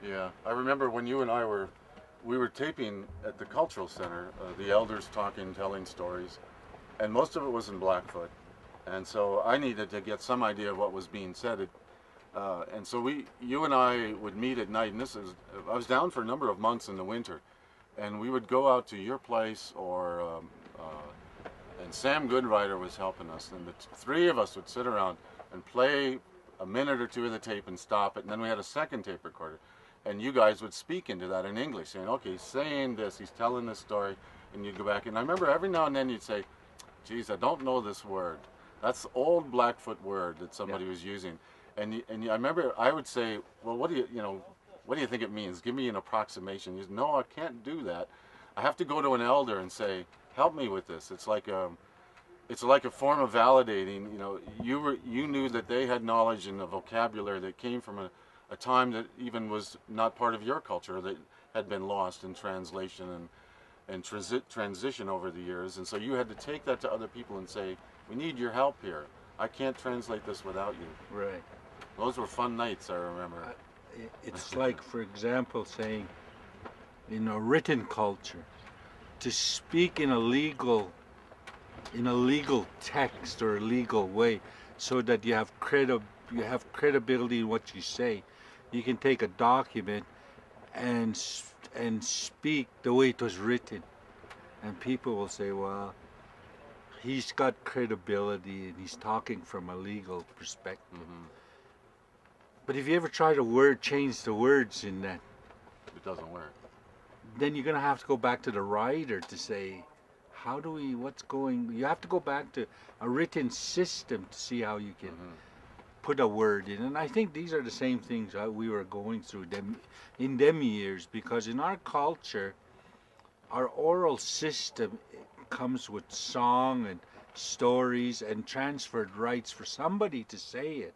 Yeah, I remember when you and I we were taping at the Cultural Center, the elders talking, telling stories, and most of it was in Blackfoot. And so I needed to get some idea of what was being said. And so you and I would meet at night, and I was down for a number of months in the winter, and we would go out to your place, and Sam Goodrider was helping us, and the three of us would sit around and play a minute or two of the tape and stop it, and then we had a second tape recorder, and you guys would speak into that in English, saying, okay, he's saying this, he's telling this story, and you'd go back, and I remember every now and then you'd say, geez, I don't know this word. That's the old Blackfoot word that somebody was using. And I remember I would say, well, what do you think it means? Give me an approximation. You said, no, I can't do that. I have to go to an elder and say, help me with this. It's like a form of validating. You knew that they had knowledge and a vocabulary that came from a time that even was not part of your culture, that had been lost in translation and transition over the years. And so you had to take that to other people and say, we need your help here. I can't translate this without you. Right. Those were fun nights, I remember. It's like, for example, saying in a written culture, to speak in a legal text or a legal way, so that you have credibility in what you say. You can take a document and speak the way it was written, and people will say, well, he's got credibility and he's talking from a legal perspective. Mm-hmm. But if you ever try to change the words in that, it doesn't work. Then you're going to have to go back to the writer to say, you have to go back to a written system to see how you can put a word in. And I think these are the same things we were going through in them years, because in our culture, our oral system comes with song and stories and transferred rights for somebody to say it.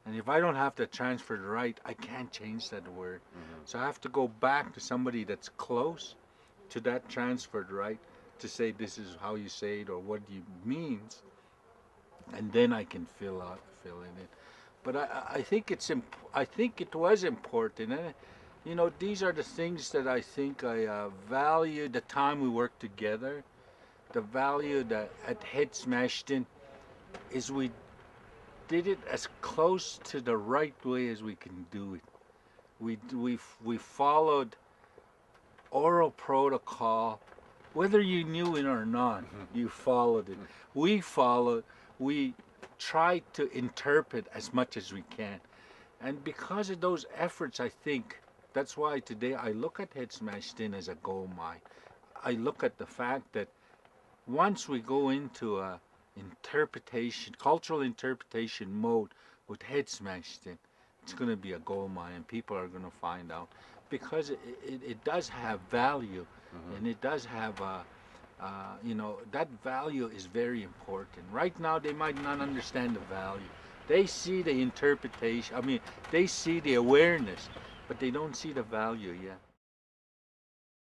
And if I don't have the transferred right, I can't change that word. So I have to go back to somebody that's close to that transferred right to say this is how you say it or what it means, and then I can fill in it. But I think it was important, and these are the things that I think I value the time we worked together. The value that at Head Smashed In is we did it as close to the right way as we can do it. We followed oral protocol, whether you knew it or not. You followed it. We tried to interpret as much as we can, and because of those efforts, I think that's why today I look at Head Smashed In as a gold mine. I look at the fact that once we go into a cultural interpretation mode with Head Smashed In, it's going to be a gold mine, and people are going to find out, because it does have value, and it does have that value is very important. Right now, they might not understand the value. They see the interpretation. I mean, they see the awareness, but they don't see the value yet.